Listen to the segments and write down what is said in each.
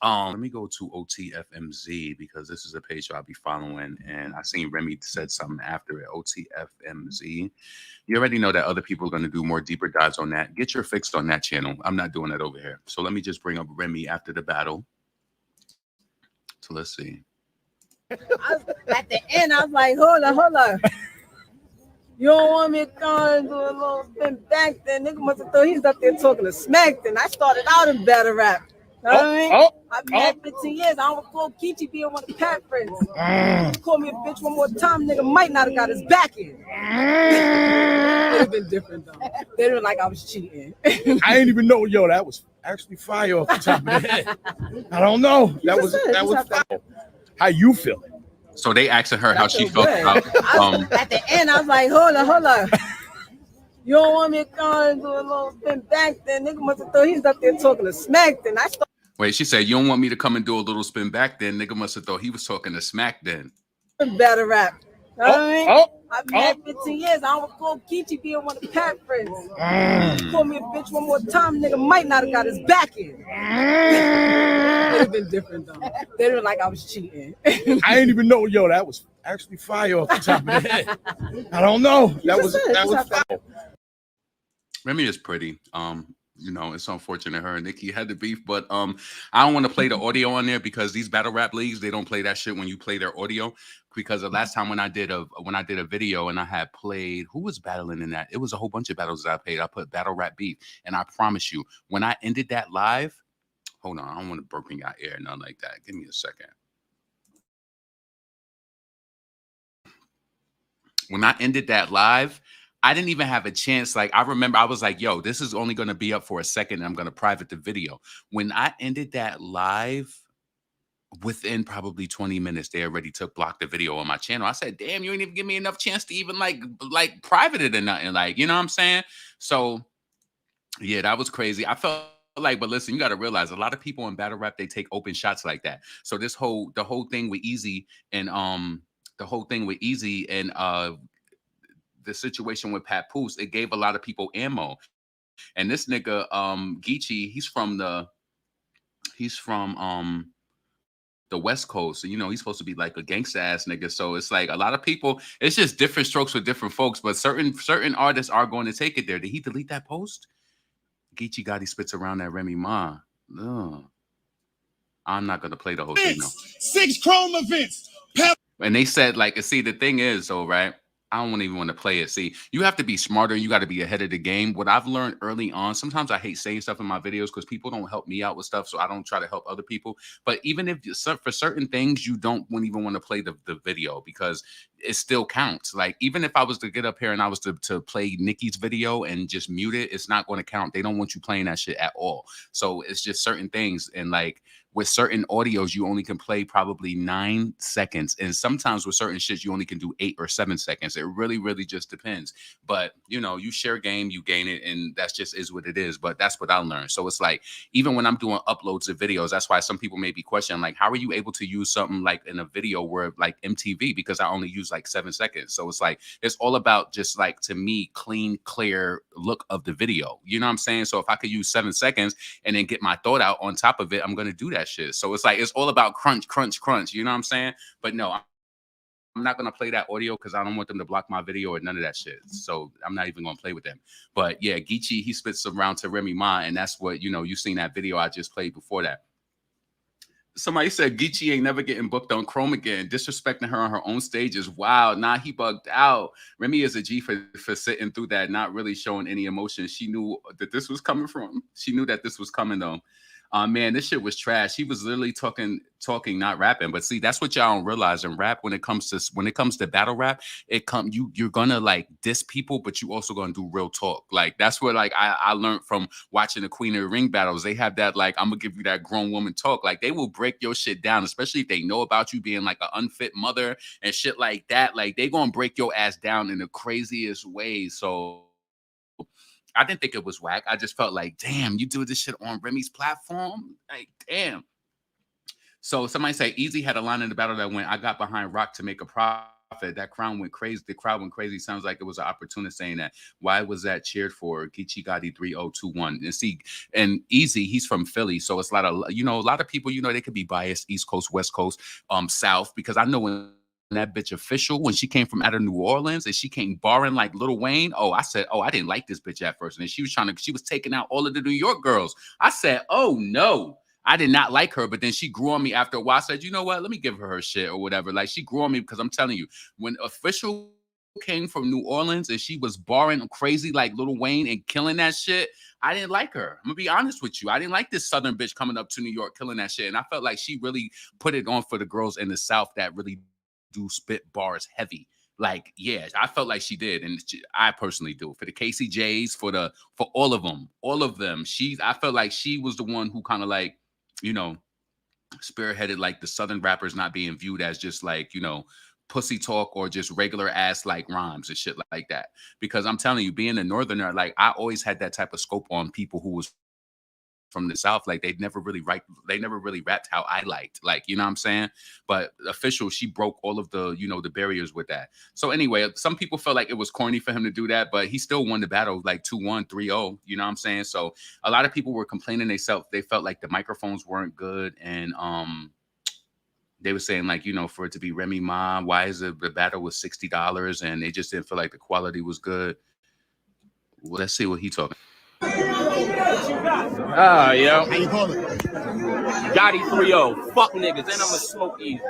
Let me go to OTFMZ because this is a page I'll be following, and I seen Remy said something after it. OTFMZ. You already know that other people are going to do more deeper dives on that. Get your fix on that channel. I'm not doing that over here. So let me just bring up Remy after the battle. So let's see. At the end, I was like, hold on. You don't want me to go and do a little spin back then? Nigga must have thought he's up there talking to smack. Then I started out in battle rap. You know what I mean? I've been had 15 years. I don't recall Geechi being one of the Pat friends. You call me a bitch one more time, nigga might not have got his back in. It would have been different though. They were like I was cheating. I didn't even know, yo, that was actually fire off the top of the head. I don't know. That was fire. How you feeling? So they asking her how she felt about. At the end, I was like, hold on. You don't want me to go and do a little spin back then? Nigga must have thought he's up there talking to smack. Then I started. Wait, she said, you don't want me to come and do a little spin back then? Nigga must have thought he was talking to smack then. Battle rap. You know what I mean? I've been had 15 years. I don't recall Geechi being one of the Pat friends. You call me a bitch one more time, nigga might not have got his back in. It would have been different though. They were like I was cheating. I didn't even know, yo, that was actually fire off the top of the head. I don't know. That was fire. Remy is pretty. You know, it's unfortunate her and Nicki had the beef, but I don't want to play the audio on there because these battle rap leagues, they don't play that shit when you play their audio. Because the last time when I did a video and I had played, who was battling in that? It was a whole bunch of battles that I played. I put battle rap beef, and I promise you, when I ended that live, hold on, I don't want to burp in your ear, nothing like that. Give me a second. When I ended that live, I didn't even have a chance. Like, I remember I was like, yo, this is only going to be up for a second and I'm going to private the video. When I ended that live, within probably 20 minutes, they already blocked the video on my channel. I said, damn, you ain't even give me enough chance to even like private it or nothing. Like, you know what I'm saying? So yeah, that was crazy. I felt like, but listen, you got to realize a lot of people in battle rap, they take open shots like that. So the whole thing with Easy and the situation with Papoose, it gave a lot of people ammo. And this nigga, Geechi, he's from the West Coast. So, you know, he's supposed to be like a gangsta ass nigga. So it's like a lot of people, it's just different strokes for different folks. But certain artists are going to take it there. Did he delete that post? Geechi Gotti spits around that Remy Ma. Ugh. I'm not gonna play the whole thing though. 6 Chrome events. And they said, like, see, the thing is, though, right? I don't even want to play it. See, you have to be smarter. You got to be ahead of the game. What I've learned early on, sometimes I hate saying stuff in my videos because people don't help me out with stuff, so I don't try to help other people. But even if for certain things, you don't even want to play the video because it still counts. Like, even if I was to get up here and I was to play Nicki's video and just mute it, it's not going to count. They don't want you playing that shit at all. So it's just certain things. And like, with certain audios, you only can play probably 9 seconds. And sometimes with certain shit, you only can do 8 or 7 seconds. It really, really just depends. But, you know, you share game, you gain it, and that's just is what it is. But that's what I learned. So it's like, even when I'm doing uploads of videos, that's why some people may be questioning, like, how are you able to use something like in a video where like MTV? Because I only use like 7 seconds. So it's like, it's all about just like, to me, clean, clear look of the video. You know what I'm saying? So if I could use 7 seconds and then get my thought out on top of it, I'm going to do that shit. So it's like, it's all about crunch. You know what I'm saying? But no, I'm not going to play that audio because I don't want them to block my video or none of that shit. So I'm not even going to play with them. But yeah, Geechi, he spits around to Remy Ma, and that's what, you know, you seen that video I just played before that. Somebody said Geechi ain't never getting booked on Chrome again. Disrespecting her on her own stage is wild. Nah, he bugged out. Remy is a G for sitting through that, not really showing any emotion. She knew that this was coming from. She knew that this was coming though. Man, this shit was trash. He was literally talking, not rapping. But see, that's what y'all don't realize in rap. When it comes to battle rap, you're gonna like diss people, but you also gonna do real talk. Like that's what like I learned from watching the Queen of the Ring battles. They have that like, I'm gonna give you that grown woman talk. Like they will break your shit down, especially if they know about you being like an unfit mother and shit like that. Like they gonna break your ass down in the craziest ways. So I didn't think it was whack. I just felt like, damn, you do this shit on Remy's platform? Like, damn. So somebody say Easy had a line in the battle that went, I got behind Rock to make a profit. That crowd went crazy. The crowd went crazy. Sounds like it was an opportunist saying that. Why was that cheered for? Geechi Gotti 3021. And see, and Easy, he's from Philly, so it's a lot of a lot of people. They could be biased, East Coast, West Coast, South, because I know when that bitch Official, when she came from out of New Orleans and she came barring like Lil Wayne. Oh, I said, oh, I didn't like this bitch at first, and she was taking out all of the New York girls. I said, oh no. I did not like her, but then she grew on me after a while. I said, you know what? Let me give her shit or whatever. Like, she grew on me because I'm telling you, when Official came from New Orleans and she was barring crazy like Lil Wayne and killing that shit, I didn't like her. I'm gonna be honest with you. I didn't like this Southern bitch coming up to New York killing that shit. And I felt like she really put it on for the girls in the South that really do spit bars heavy. Like, yeah, I felt like she did, and I personally do. For the KCJs, for all of them, I felt like she was the one who kind of like, spearheaded like the Southern rappers not being viewed as just like, pussy talk or just regular ass like rhymes and shit like that. Because I'm telling you, being a Northerner, like I always had that type of scope on people who was from the South. Like they never really rapped how I liked, like, you know what I'm saying? But Official, she broke all of the, the barriers with that. So anyway, some people felt like it was corny for him to do that, but he still won the battle like 2-1, 3-0, you know what I'm saying? So a lot of people were complaining they felt like the microphones weren't good, and they were saying like, for it to be Remy Ma, why is the battle was $60, and they just didn't feel like the quality was good. Well, let's see what he talking. Yo. How you call it? Gotti 3-0. Fuck niggas, and I'ma smoke Easy.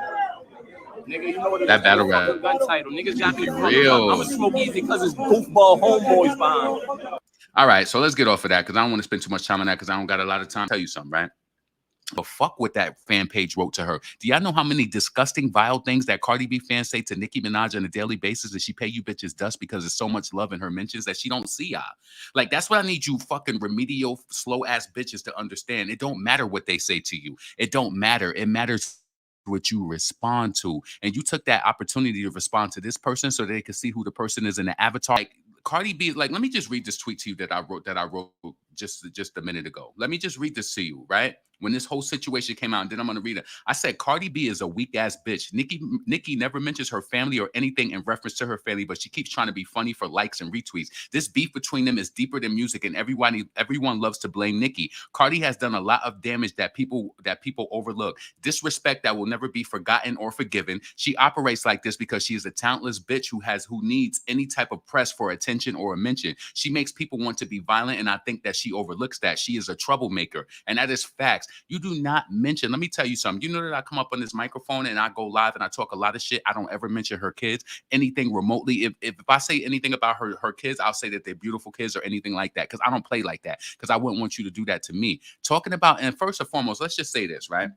Nigga, you know what it that is? Battle rap gun title. Niggas got me real. I'ma smoke Easy because it's goofball homeboys behind. All right, so let's get off of that because I don't want to spend too much time on that because I don't got a lot of time. I'll tell you something, right? But fuck what that fan page wrote to her. Do y'all know how many disgusting, vile things that Cardi B fans say to Nicki Minaj on a daily basis, and she pay you bitches dust because there's so much love in her mentions that she don't see y'all? Like, that's what I need you fucking remedial, slow-ass bitches to understand. It don't matter what they say to you. It don't matter. It matters what you respond to. And you took that opportunity to respond to this person so they could see who the person is in the avatar. Like, Cardi B, like, let me just read this tweet to you that I wrote just a minute ago. Let me just read this to you, right? When this whole situation came out, and then I'm going to read it. I said, Cardi B is a weak ass bitch. Nicki never mentions her family or anything in reference to her family, but she keeps trying to be funny for likes and retweets. This beef between them is deeper than music, and everyone loves to blame Nicki. Cardi has done a lot of damage that people overlook. Disrespect that will never be forgotten or forgiven. She operates like this because she is a talentless bitch who needs any type of press for attention or a mention. She makes people want to be violent, and I think that she overlooks that. She is a troublemaker, and that is facts. You do not mention, let me tell you something. You know that I come up on this microphone and I go live and I talk a lot of shit. I don't ever mention her kids, anything remotely. If I say anything about her kids, I'll say that they're beautiful kids or anything like that, because I don't play like that, because I wouldn't want you to do that to me. Talking about, and first and foremost, let's just say this, right?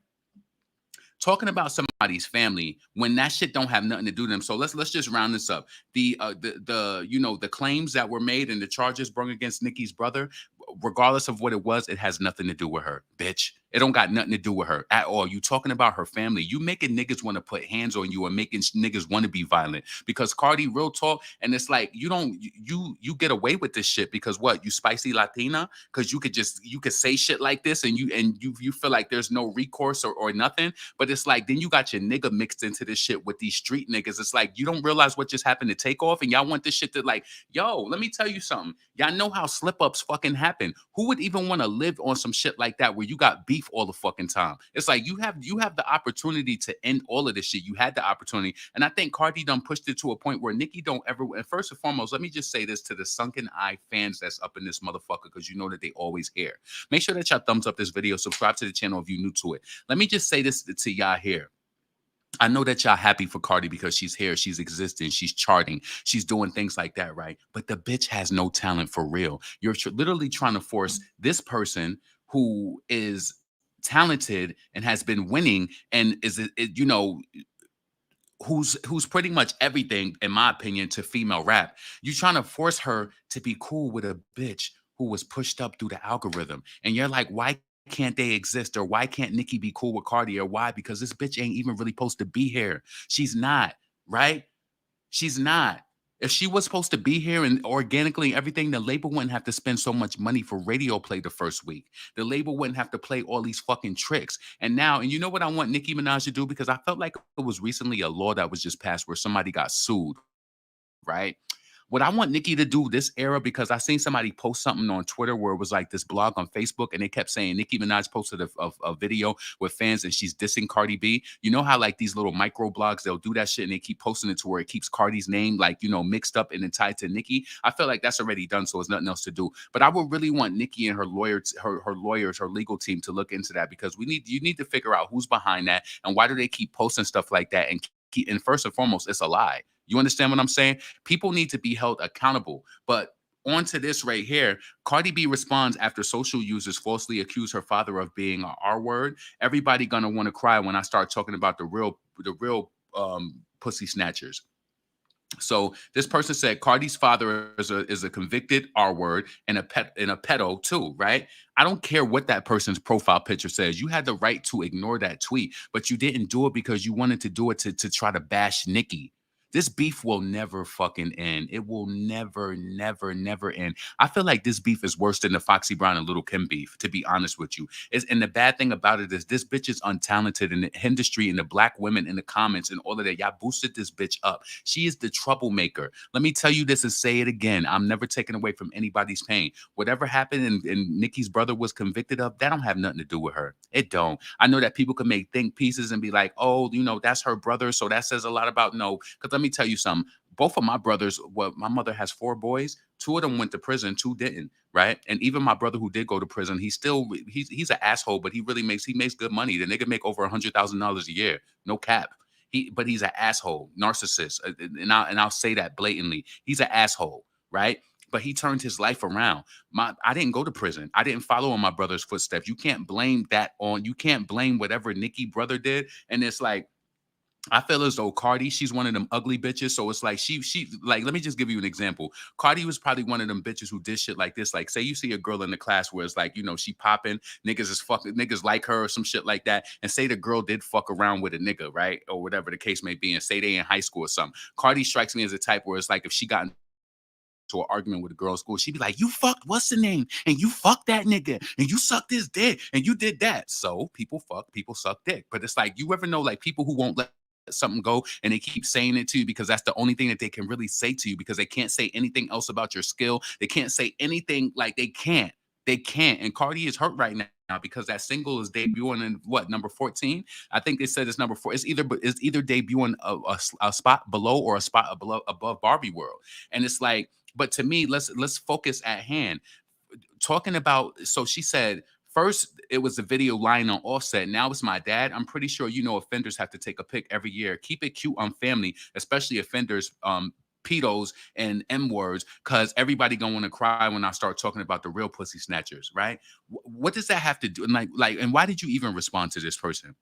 Talking about somebody's family when that shit don't have nothing to do with them. So let's just round this up. The claims that were made and the charges brought against Nicki's brother, regardless of what it was, it has nothing to do with her, bitch. It don't got nothing to do with her at all. You talking about her family. You making niggas want to put hands on you and making niggas want to be violent. Because Cardi, real talk, and it's like you get away with this shit because what? You spicy Latina? Because you could say shit like this and you feel like there's no recourse or nothing. But it's like then you got your nigga mixed into this shit with these street niggas. It's like you don't realize what just happened to Takeoff, and y'all want this shit to like, yo, let me tell you something. Y'all know how slip-ups fucking happen. Who would even want to live on some shit like that where you got beef all the fucking time? It's like you have the opportunity to end all of this shit. You had the opportunity. And I think Cardi done pushed it to a point where Nicki don't ever, and first and foremost, let me just say this to the sunken eye fans that's up in this motherfucker, because you know that they always hear. Make sure that y'all thumbs up this video, subscribe to the channel if you're new to it. Let me just say this to y'all here. I know that y'all happy for Cardi because she's here, she's existing, she's charting, she's doing things like that, right? But the bitch has no talent for real. You're literally trying to force this person who is talented and has been winning and who's pretty much everything, in my opinion, to female rap. You're trying to force her to be cool with a bitch who was pushed up through the algorithm. And you're like, why can't they exist? Or why can't Nicki be cool with Cardi? Or why? Because this bitch ain't even really supposed to be here. She's not, right? She's not. If she was supposed to be here and organically everything, the label wouldn't have to spend so much money for radio play the first week. The label wouldn't have to play all these fucking tricks. And now, and you know what I want Nicki Minaj to do? Because I felt like it was recently a law that was just passed where somebody got sued, right? What I want Nicki to do this era, because I seen somebody post something on Twitter where it was like this blog on Facebook, and they kept saying Nicki Minaj posted a video with fans and she's dissing Cardi B. You know how like these little micro blogs, they'll do that shit and they keep posting it to where it keeps Cardi's name like, you know, mixed up and then tied to Nicki. I feel like that's already done, so there's nothing else to do. But I would really want Nicki and her lawyers, her legal team to look into that, because you need to figure out who's behind that and why do they keep posting stuff like that, and first and foremost, it's a lie. You understand what I'm saying? People need to be held accountable. But on to this right here, Cardi B responds after social users falsely accuse her father of being a R word. Everybody gonna want to cry when I start talking about the real pussy snatchers. So this person said Cardi's father is a convicted R word and a pedo too, right? I don't care what that person's profile picture says. You had the right to ignore that tweet, but you didn't do it because you wanted to do it to try to bash Nicki. This beef will never fucking end. It will never, never, never end. I feel like this beef is worse than the Foxy Brown and Little Kim beef, to be honest with you. And the bad thing about it is this bitch is untalented in the industry and the black women in the comments and all of that. Y'all boosted this bitch up. She is the troublemaker. Let me tell you this and say it again. I'm never taking away from anybody's pain. Whatever happened and Nicki's brother was convicted of, that don't have nothing to do with her. It don't. I know that people can make think pieces and be like, oh, you know, that's her brother, so that says a lot about no. Because let me tell you something. Both of my brothers, well, my mother has 4 boys. 2 of them went to prison, 2 didn't, right? And even my brother who did go to prison, he's an asshole, but he makes good money. The nigga make over $100,000 a year, no cap. But he's an asshole, narcissist, and I'll say that blatantly. He's an asshole, right? But he turned his life around. I didn't go to prison. I didn't follow in my brother's footsteps. You can't blame whatever Nicki brother did. And it's like, I feel as though Cardi, she's one of them ugly bitches. So it's like she like, let me just give you an example. Cardi was probably one of them bitches who did shit like this. Like, say you see a girl in the class where it's like, you know, she popping, niggas like her or some shit like that. And say the girl did fuck around with a nigga, right? Or whatever the case may be. And say they in high school or something. Cardi strikes me as a type where it's like if she got to an argument with a girl in school, she'd be like, you fucked what's the name? And you fucked that nigga. And you sucked his dick. And you did that. So people suck dick. But it's like, you ever know like people who won't let something go and they keep saying it to you because that's the only thing that they can really say to you, because they can't say anything else about your skill. They can't say anything, like they can't. And Cardi is hurt right now because that single is debuting in what, number 14? I think they said it's number 4. It's either debuting a spot below or a spot above Barbie World. And it's like, but to me, let's focus at hand. Talking about, so she said, first, it was a video lying on Offset. Now it's my dad. I'm pretty sure you know offenders have to take a pic every year. Keep it cute on family, especially offenders, pedos and M words, because everybody gonna want to cry when I start talking about the real pussy snatchers, right? What does that have to do? And and why did you even respond to this person?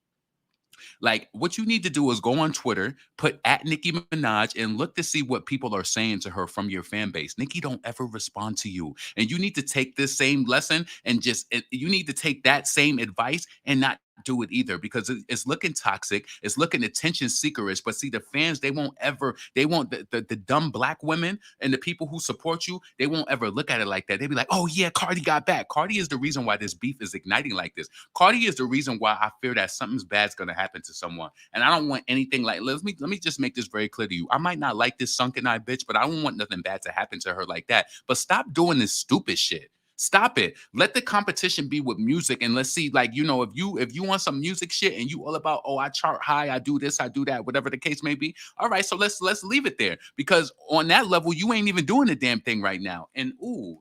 Like, what you need to do is go on Twitter, put at Nicki Minaj, and look to see what people are saying to her from your fan base. Nicki don't ever respond to you. And you need to take this same lesson and you need to take that same advice and not do it either, because it's looking toxic. It's looking attention seekerish. But see, the fans, they won't the dumb black women and the people who support you, they won't ever look at it like that. They'll be like, oh yeah, Cardi got back. Cardi is the reason why this beef is igniting like this. Cardi is the reason why I fear that something's bad's going to happen to someone. And I don't want anything like, let me just make this very clear to you. I might not like this sunken eye bitch, but I don't want nothing bad to happen to her like that. But stop doing this stupid shit. Stop it. Let the competition be with music, and let's see, like, you know, if you want some music shit and you all about, oh, I chart high, I do this, I do that, whatever the case may be. All right, so let's leave it there, because on that level, you ain't even doing the damn thing right now. And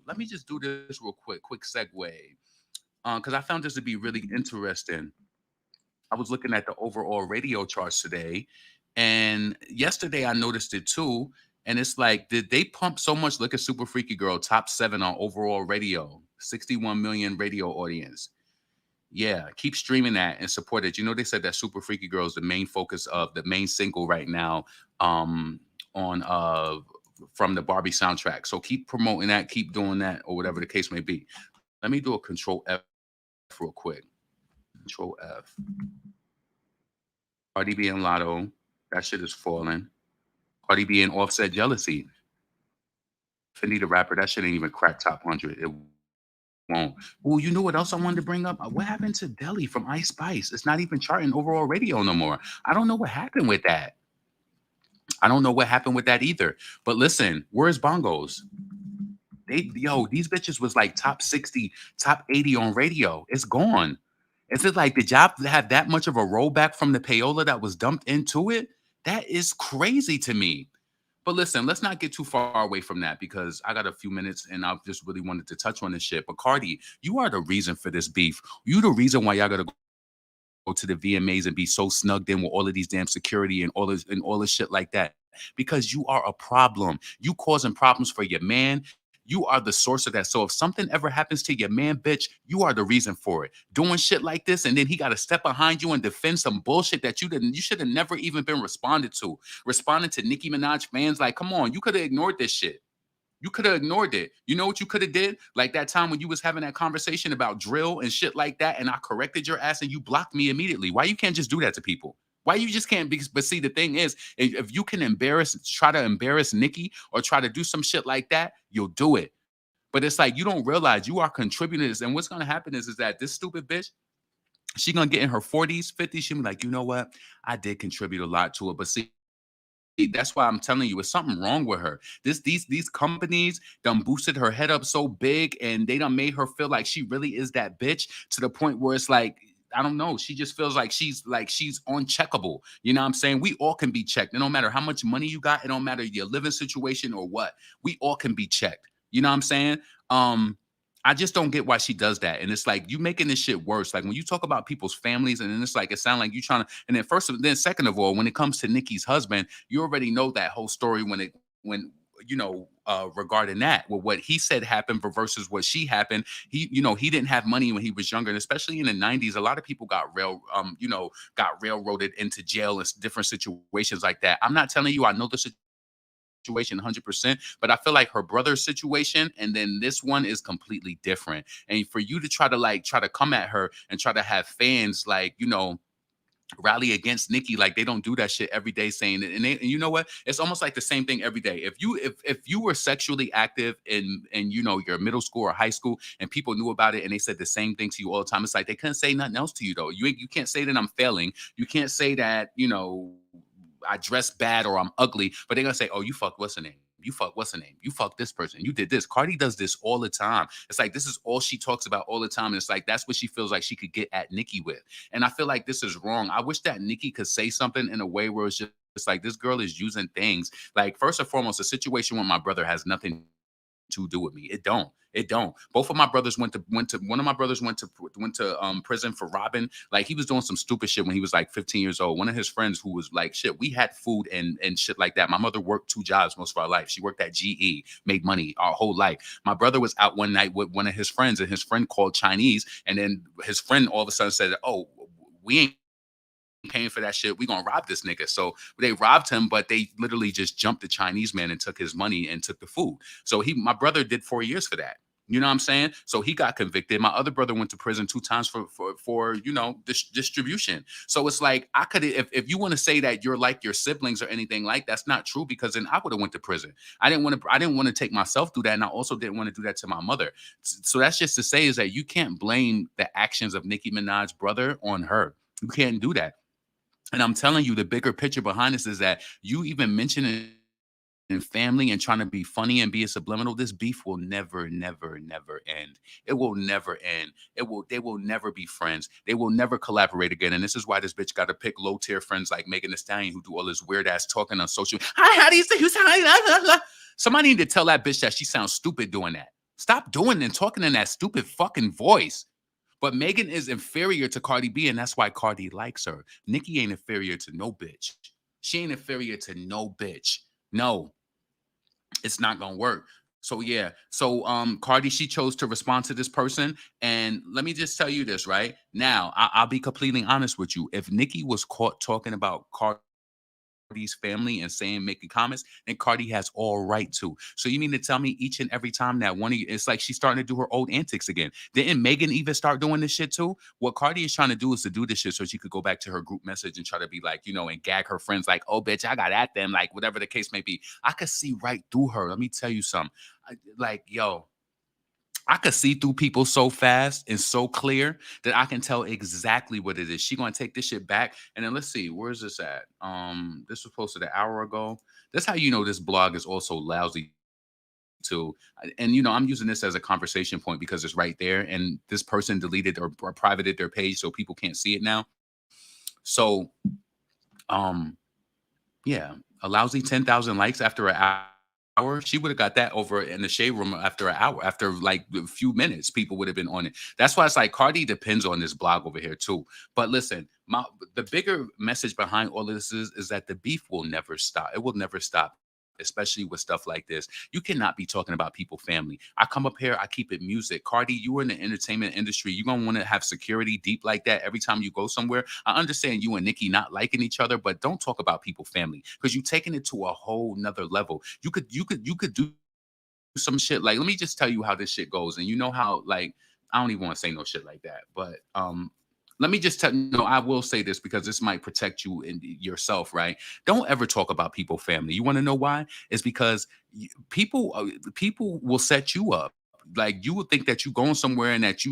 let me just do this real quick segue, because I found this to be really interesting. I was looking at the overall radio charts today, and yesterday I noticed it too. And it's like, did they pump so much? Look at Super Freaky Girl, top 7 on overall radio, 61 million radio audience. Yeah, keep streaming that and support it. You know, they said that Super Freaky Girl is the main focus of the main single right now on from the Barbie soundtrack. So keep promoting that, keep doing that, or whatever the case may be. Let me do a Control F real quick. Control F. Cardi B and Lotto, that shit is falling. Cardi B and Offset Jealousy. Finita rapper, that shit ain't even crack top 100. It won't. Well, you know what else I wanted to bring up? What happened to Deli from Ice Spice? It's not even charting overall radio no more. I don't know what happened with that. I don't know what happened with that either. But listen, where's Bongos? These bitches was like top 60, top 80 on radio. It's gone. Is it like the job have that much of a rollback from the payola that was dumped into it? That is crazy to me. But listen, let's not get too far away from that because I got a few minutes and I just really wanted to touch on this shit. But Cardi, you are the reason for this beef. You the reason why y'all gotta go to the VMAs and be so snugged in with all of these damn security and all this shit like that. Because you are a problem. You causing problems for your man. You are the source of that. So if something ever happens to your man, bitch, you are the reason for it. Doing shit like this, and then he got to step behind you and defend some bullshit that you should have never even been responded to. Responding to Nicki Minaj fans, like, come on, you could have ignored this shit. You could have ignored it. You know what you could have did? Like that time when you was having that conversation about drill and shit like that, and I corrected your ass and you blocked me immediately. Why you can't just do that to people? Why you just can't be? But see, the thing is, if you can try to embarrass Nicki or try to do some shit like that, you'll do it. But it's like you don't realize you are contributing to this. And what's gonna happen is that this stupid bitch, she gonna get in her 40s, 50s. She'll be like, you know what? I did contribute a lot to it. But see, that's why I'm telling you, it's something wrong with her. These companies done boosted her head up so big, and they done made her feel like she really is that bitch to the point where it's like, I don't know. She just feels like she's uncheckable. You know what I'm saying? We all can be checked. It don't matter how much money you got. It don't matter your living situation or what. We all can be checked. You know what I'm saying? I just don't get why she does that. And it's like you making this shit worse. Like when you talk about people's families, and then it's like it sounds like you trying to. And then second of all, when it comes to Nicki's husband, you already know that whole story when regarding that, well, what he said happened versus what she happened. He didn't have money when he was younger, and especially in the 90s, a lot of people got got railroaded into jail and different situations like that. I'm not telling you I know the situation 100%, but I feel like her brother's situation and then this one is completely different. And for you to try to come at her and try to have fans rally against Nicki, like they don't do that shit every day saying it. And you know what? It's almost like the same thing every day. If you were sexually active in your middle school or high school and people knew about it and they said the same thing to you all the time, it's like they couldn't say nothing else to you though. You can't say that I'm failing. You can't say that, I dress bad or I'm ugly, but they're gonna say, oh, you fucked what's her name? You fuck what's her name? You fuck this person. You did this. Cardi does this all the time. It's like this is all she talks about all the time. And it's like that's what she feels like she could get at Nicki with. And I feel like this is wrong. I wish that Nicki could say something in a way where it's like this girl is using things. Like first and foremost, the situation with my brother has nothing to do with me. It don't. It don't. Both of my brothers went to one of my brothers went to prison for robbing. Like he was doing some stupid shit when he was like 15 years old. One of his friends who was like shit, we had food and shit like that. My mother worked 2 jobs most of our life. She worked at GE, made money our whole life. My brother was out one night with one of his friends and his friend called Chinese, and then his friend all of a sudden said, "Oh, we ain't paying for that shit. We gonna rob this nigga." So they robbed him, but they literally just jumped the Chinese man and took his money and took the food. So my brother did 4 years for that. You know what I'm saying? So he got convicted. My other brother went to prison 2 times for distribution. So it's like I could if you want to say that you're like your siblings or anything like that's not true because then I would have went to prison. I didn't want to take myself through that, and I also didn't want to do that to my mother. So that's just to say is that you can't blame the actions of Nicki Minaj's brother on her. You can't do that. And I'm telling you, the bigger picture behind this is that you even mentioning in family and trying to be funny and be a subliminal, this beef will never, never, never end. It will never end. They will never be friends. They will never collaborate again. And this is why this bitch got to pick low tier friends like Megan Thee Stallion who do all this weird ass talking on social. Hi, how do you say you sound? Somebody need to tell that bitch that she sounds stupid doing that. Stop doing and talking in that stupid fucking voice. But Megan is inferior to Cardi B, and that's why Cardi likes her. Nicki ain't inferior to no bitch. She ain't inferior to no bitch. No, it's not gonna work. So yeah. So Cardi, she chose to respond to this person. And let me just tell you this, right? Now, I'll be completely honest with you. If Nicki was caught talking about Cardi Cardi's family and making comments, then Cardi has all right to. So you mean to tell me each and every time that one of you, it's like she's starting to do her old antics again. Didn't Megan even start doing this shit too? What Cardi is trying to do is to do this shit so she could go back to her group message and try to be like, and gag her friends like, oh, bitch, I got at them, like whatever the case may be. I could see right through her. Let me tell you something. I could see through people so fast and so clear that I can tell exactly what it is. She gonna take this shit back. And then let's see, where's this at? This was posted an hour ago. That's how you know this blog is also lousy too. And I'm using this as a conversation point because it's right there. And this person deleted or privated their page so people can't see it now. So yeah, a lousy 10,000 likes after an hour. She would have got that over in the shade room after an hour. After like a few minutes, people would have been on it. That's why it's like Cardi depends on this blog over here too. But listen, the bigger message behind all of this is that the beef will never stop. It will never stop, especially with stuff like this. You cannot be talking about people's family. I come up here, I keep it music. Cardi, you are in the entertainment industry. You're going to want to have security deep like that every time you go somewhere. I understand you and Nicki not liking each other, but don't talk about people's family because you're taking it to a whole nother level. You could do some shit. Like, let me just tell you how this shit goes. And you know how, like, I don't even want to say no shit like that, but, let me just tell you, I will say this because this might protect you and yourself, right? Don't ever talk about people's family. You want to know why? It's because people will set you up. Like you would think that you going somewhere and that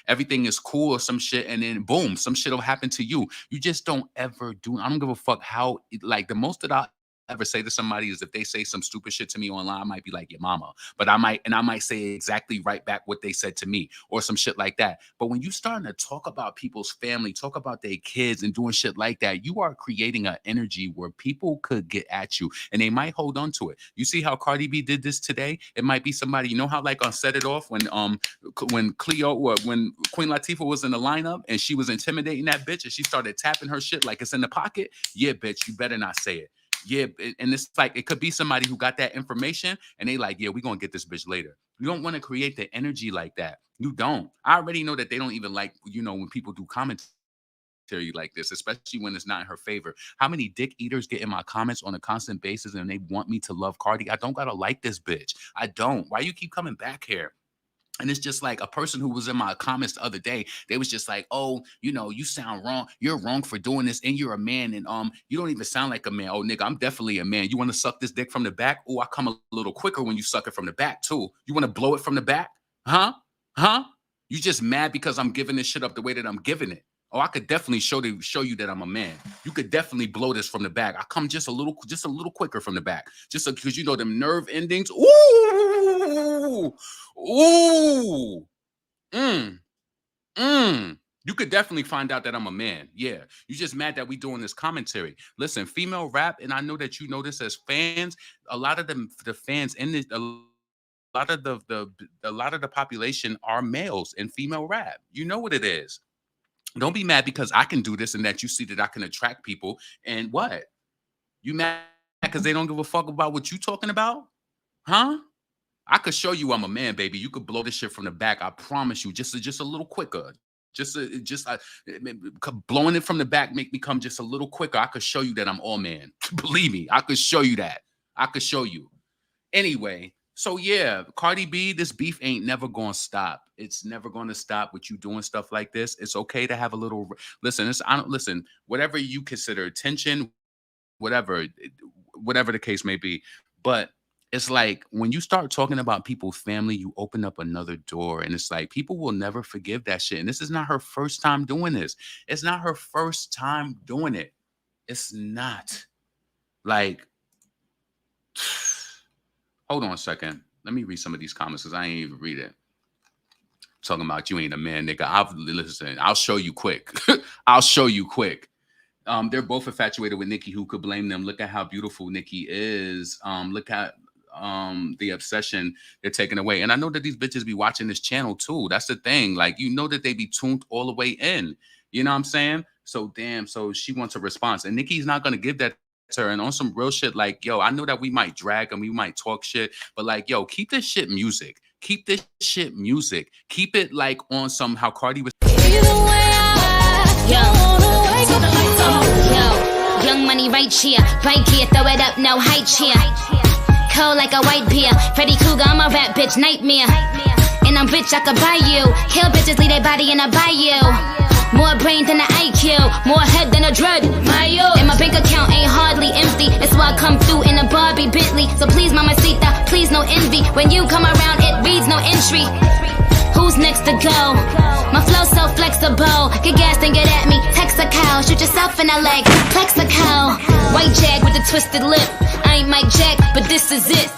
everything is cool or some shit, and then boom, some shit will happen to you. You just don't ever do. I don't give a fuck how. Like the most that I ever say to somebody is if they say some stupid shit to me online, I might be like your mama, but I might say exactly right back what they said to me or some shit like that. But when you starting to talk about people's family, talk about their kids and doing shit like that, you are creating an energy where people could get at you and they might hold on to it. You see how Cardi B did this today? It might be somebody, how like on Set It Off when Queen Latifah was in the lineup and she was intimidating that bitch and she started tapping her shit like it's in the pocket. Yeah, bitch, you better not say it. Yeah, and it's like it could be somebody who got that information and they like, yeah, we're gonna get this bitch later. You don't want to create the energy like that. You don't. I already know that they don't even like, when people do commentary like this, especially when it's not in her favor. How many dick eaters get in my comments on a constant basis and they want me to love Cardi? I don't gotta like this bitch. I don't. Why you keep coming back here? And it's just like a person who was in my comments the other day, they was just like, oh, you sound wrong. You're wrong for doing this. And you're a man. And you don't even sound like a man. Oh, nigga, I'm definitely a man. You want to suck this dick from the back? Oh, I come a little quicker when you suck it from the back, too. You want to blow it from the back? Huh? You just mad because I'm giving this shit up the way that I'm giving it. Oh, I could definitely show you that I'm a man. You could definitely blow this from the back. I come just a little quicker from the back. Just because them nerve endings. Ooh. You could definitely find out that I'm a man. Yeah. You just mad that we doing this commentary. Listen, female rap, and I know that you know this as fans, a lot of the fans in this, a lot of the population are males in female rap. You know what it is. Don't be mad because I can do this and that you see that I can attract people. And what? You mad because they don't give a fuck about what you talking about? Huh? I could show you I'm a man, baby. You could blow this shit from the back. I promise you, just a little quicker. Blowing it from the back make me come just a little quicker. I could show you that I'm all man. Believe me, I could show you that. I could show you. Anyway, so yeah, Cardi B, this beef ain't never gonna stop. It's never gonna stop with you doing stuff like this. It's okay to have a little listen. Listen. Whatever you consider attention, whatever the case may be, but it's like when you start talking about people's family, you open up another door, and it's like people will never forgive that shit. And this is not her first time doing this. It's not her first time doing it. It's not like. Hold on a second. Let me read some of these comments because I ain't even read it. Talking about you ain't a man, nigga. I'll show you quick. I'll show you quick. They're both infatuated with Nicki. Who could blame them? Look at how beautiful Nicki is. Look at the obsession they're taking away. And I know that these bitches be watching this channel too. That's the thing. Like, that they be tuned all the way in. You know what I'm saying? So damn. So she wants a response, and Nicki's not gonna give that. And on some real shit, like, yo, I know that we might drag and we might talk shit, but like, yo, keep this shit music. Keep this shit music. Keep it like on some how Cardi was. Young money me right here. Right here, throw it up, no height cheer. Cold like a white beer. Freddy Krueger, I'm a rap bitch, nightmare. And I'm rich, I could buy you. Kill bitches, leave their body in a bayou. More brain than an IQ, more head than a dread. And my bank account ain't hardly empty. That's why I come through in a Barbie Bentley. So please, mamacita, please no envy. When you come around, it reads no entry. Who's next to go? My flow so flexible. Get gassed and get at me. Text a cow, shoot yourself in the leg. Plex a cow. White jag with a twisted lip. I ain't Mike Jack, but this is it.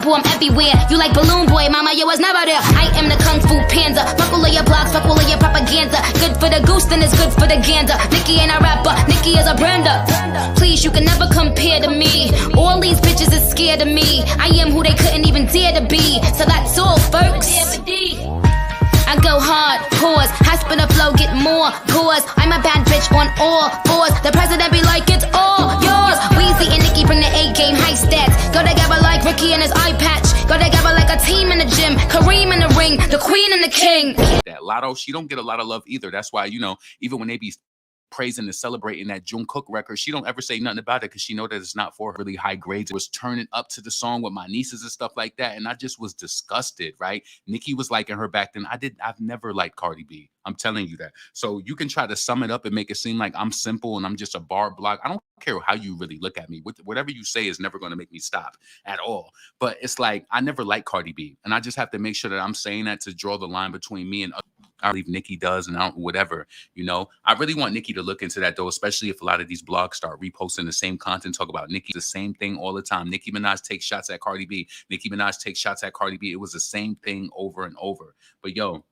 I'm everywhere. You like Balloon Boy, mama, you was never there. I am the Kung Fu Panda. Fuck all of your blogs, fuck all of your propaganda. Good for the goose, then it's good for the gander. Nicki ain't a rapper, Nicki is a brander. Please, you can never compare to me. All these bitches is scared of me. I am who they couldn't even dare to be. So that's all, folks. I go hard, pause, high spin a flow, get more pause. I'm a bad bitch on all fours. The president be like, it's all yours. Weezy and Nicki bring the A-game, high stats. Go together like Ricky and his eye patch. Go together like a team in the gym. Kareem in the ring, the queen and the king. That Lotto, she don't get a lot of love either. That's why, you know, even when they be praising and celebrating that Jungkook record, she don't ever say nothing about it because she know that it's not for her. Really high grades. It was turning up to the song with my nieces and stuff like that, and I just was disgusted, right? Nicki was liking her back then. I've never liked Cardi B. I'm telling you that. So you can try to sum it up and make it seem like I'm simple and I'm just a bar block. I don't care how you really look at me. Whatever you say is never going to make me stop at all. But it's like, I never liked Cardi B, and I just have to make sure that I'm saying that to draw the line between me and other. I believe Nicki does, and I don't, whatever, you know. I really want Nicki to look into that though, especially if a lot of these blogs start reposting the same content, talk about Nicki, the same thing all the time. Nicki Minaj takes shots at Cardi B. Nicki Minaj takes shots at Cardi B. It was the same thing over and over. But yo,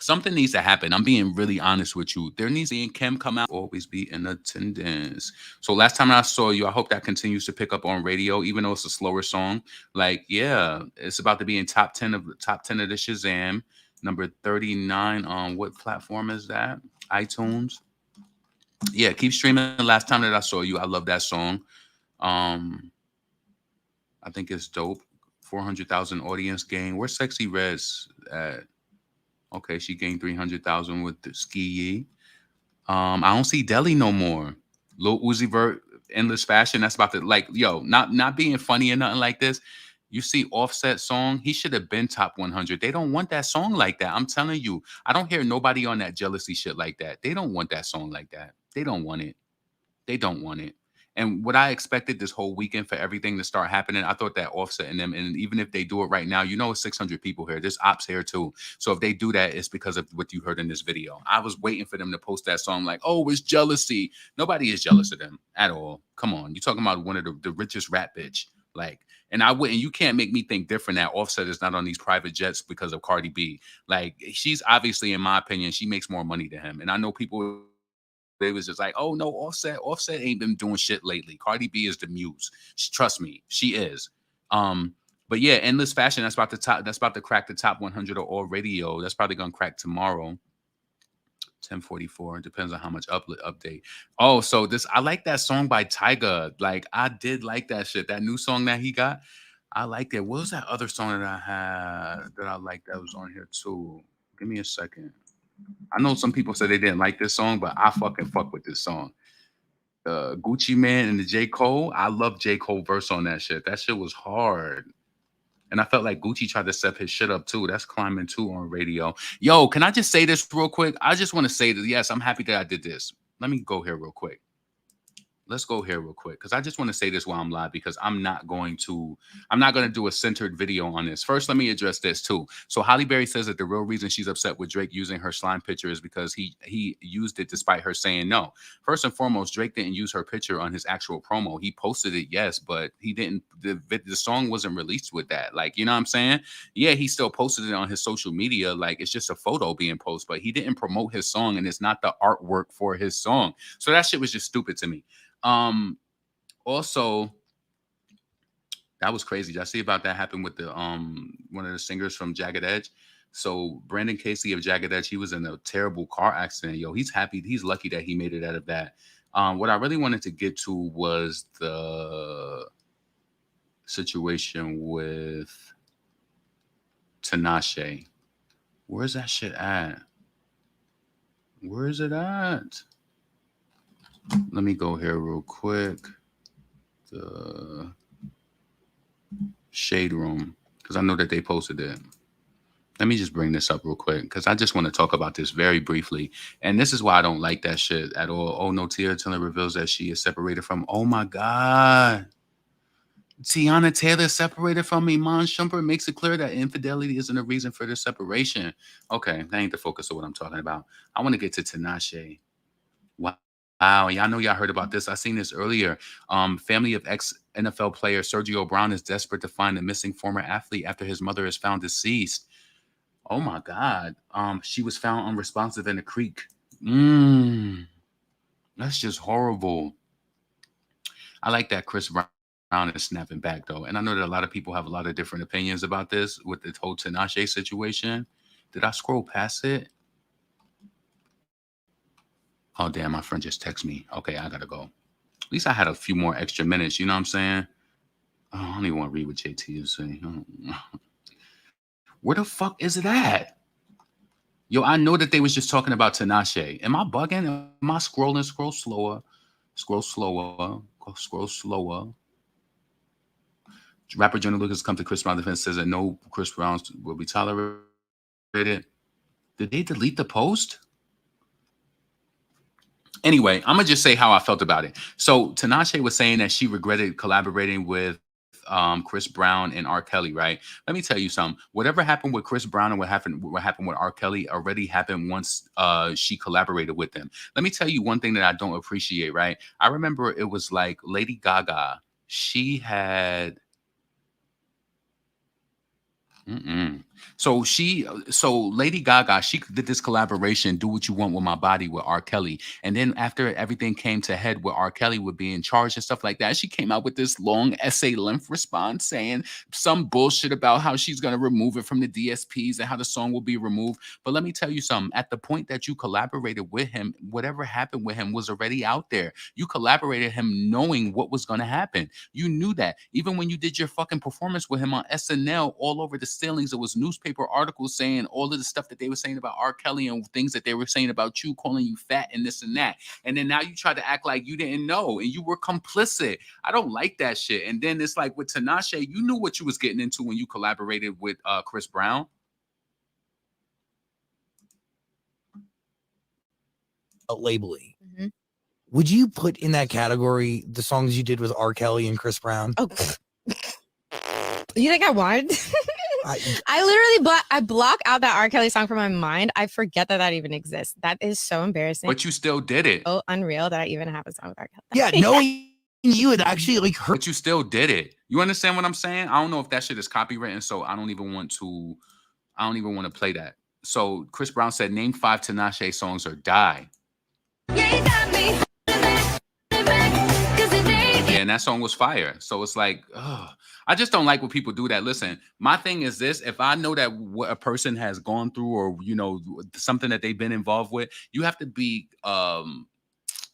something needs to happen. I'm being really honest with you. There needs to be Kim come out, always be in attendance. So last time I saw you, I hope that continues to pick up on radio, even though it's a slower song. Like, yeah, it's about to be in top 10 of the Shazam. Number 39 on what platform is that? iTunes. Yeah, keep streaming. Last time that I saw you, I love that song. I think it's dope. 400,000 audience gain. Where's Sexy Reds at? Okay, she gained 300,000 with the Ski Yee. I don't see Deli no more. Lil Uzi Vert, Endless Fashion. That's about to, like, yo, not being funny or nothing like this. You see Offset song, he should have been top 100. They don't want that song like that. I'm telling you, I don't hear nobody on that jealousy shit like that. They don't want that song like that. They don't want it. They don't want it. And what I expected this whole weekend for everything to start happening, I thought that Offset and them, and even if they do it right now, you know, it's 600 people here. There's ops here too. So if they do that, it's because of what you heard in this video. I was waiting for them to post that song like, oh, it's jealousy. Nobody is jealous of them at all. Come on. You're talking about one of the richest rap bitch. Like, and I wouldn't, you can't make me think different that Offset is not on these private jets because of Cardi B. Like, she's obviously, in my opinion, she makes more money than him. And I know people, they was just like, oh no, Offset ain't been doing shit lately. Cardi B is the muse. Trust me, she is. But yeah, Endless Fashion, that's about to crack the top 100 of all radio. That's probably gonna crack tomorrow. 10:44. Depends on how much update. Oh, so I like that song by Tyga. Like, I did like that shit. That new song that he got, I liked it. What was that other song that I had that I liked that was on here too? Give me a second. I know some people said they didn't like this song, but I fucking fuck with this song. Gucci Man and the J. Cole. I love J. Cole verse on that shit. That shit was hard. And I felt like Gucci tried to step his shit up too. That's climbing too on radio. Yo, can I just say this real quick? I just want to say that, yes, I'm happy that I did this. Let me go here real quick. Let's go here real quick because I just want to say this while I'm live because I'm not going to do a centered video on this. First, let me address this too. So Holly Berry says that the real reason she's upset with Drake using her slime picture is because he used it despite her saying no. First and foremost, Drake didn't use her picture on his actual promo. He posted it, yes, but he didn't. The song wasn't released with that. Like, you know what I'm saying? Yeah, he still posted it on his social media. Like, it's just a photo being posted, but he didn't promote his song, and it's not the artwork for his song. So that shit was just stupid to me. Also, that was crazy. Did I see about that happen with the one of the singers from Jagged Edge? So Brandon Casey of Jagged Edge, he was in a terrible car accident. Yo, he's happy. He's lucky that he made it out of that. What I really wanted to get to was the situation with Tinashe. Where's that shit at? Where is it at? Let me go here real quick. The Shade Room, because I know that they posted it. Let me just bring this up real quick because I just want to talk about this very briefly. And this is why I don't like that shit at all. Oh no, Tia Turner reveals that she is separated from. Oh my God. Tiana Taylor separated from Iman Shumpert makes it clear that infidelity isn't a reason for their separation. Okay, that ain't the focus of what I'm talking about. I want to get to Tinashe. Wow, y'all know y'all heard about this. I seen this earlier. Family of ex-NFL player Sergio Brown is desperate to find a missing former athlete after his mother is found deceased. Oh my God. She was found unresponsive in a creek. That's just horrible. I like that Chris Brown is snapping back though. And I know that a lot of people have a lot of different opinions about this with the whole Tinashe situation. Did I scroll past it? Oh damn, my friend just texted me. Okay, I gotta go. At least I had a few more extra minutes, you know what I'm saying? Oh, I don't even want to read what JT is saying. Where the fuck is it at? Yo, I know that they was just talking about Tinashe. Am I bugging? Am I scrolling? Scroll slower. Scroll slower. Scroll slower. Rapper Johnny Lucas come to Chris Brown's defense, says that no Chris Brown will be tolerated. Did they delete the post? Anyway, I'm gonna just say how I felt about it. So Tinashe was saying that she regretted collaborating with Chris Brown and R. Kelly, right? Let me tell you something. Whatever happened with Chris Brown and what happened with R. Kelly already happened once she collaborated with them. Let me tell you one thing that I don't appreciate, right? I remember it was like Lady Gaga. She had So Lady Gaga, she did this collaboration, "Do What You Want with My Body" with R. Kelly, and then after everything came to head with R. Kelly would be in charge and stuff like that, she came out with this long essay length response saying some bullshit about how she's gonna remove it from the DSPs and how the song will be removed. But let me tell you something. At the point that you collaborated with him, whatever happened with him was already out there. You collaborated him knowing what was gonna happen. You knew that. Even when you did your fucking performance with him on SNL, all over the ceilings, there was newspaper articles saying all of the stuff that they were saying about R. Kelly and things that they were saying about you, calling you fat and this and that. And then now you try to act like you didn't know and you were complicit. I don't like that shit. And then it's like with Tinashe, you knew what you was getting into when you collaborated with Chris Brown. Labeling. Would you put in that category the songs you did with R. Kelly and Chris Brown? Oh, you think I would? I literally block out that R. Kelly song from my mind. I forget that even exists. That is so embarrassing. But you still did it. Oh, unreal that I even have a song with R. Kelly. Yeah, knowing you would actually like hurt. But you still did it. You understand what I'm saying? I don't know if that shit is copywritten, so I don't even want to play that. So Chris Brown said, "Name 5 Tinashe songs or die." Yeah, and that song was fire. So it's like, I just don't like when people do that. Listen, my thing is this: if I know that what a person has gone through, or something that they've been involved with, you have to be,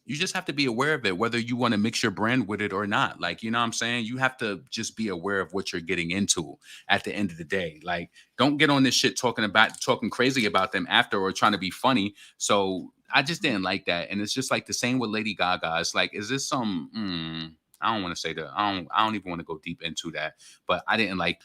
you just have to be aware of it, whether you want to mix your brand with it or not. Like, you know what I'm saying? You have to just be aware of what you're getting into at the end of the day. Like, don't get on this shit talking crazy about them after or trying to be funny. So I just didn't like that. And it's just like the same with Lady Gaga. It's like, is this some, I don't want to say that. I don't even want to go deep into that, but I didn't like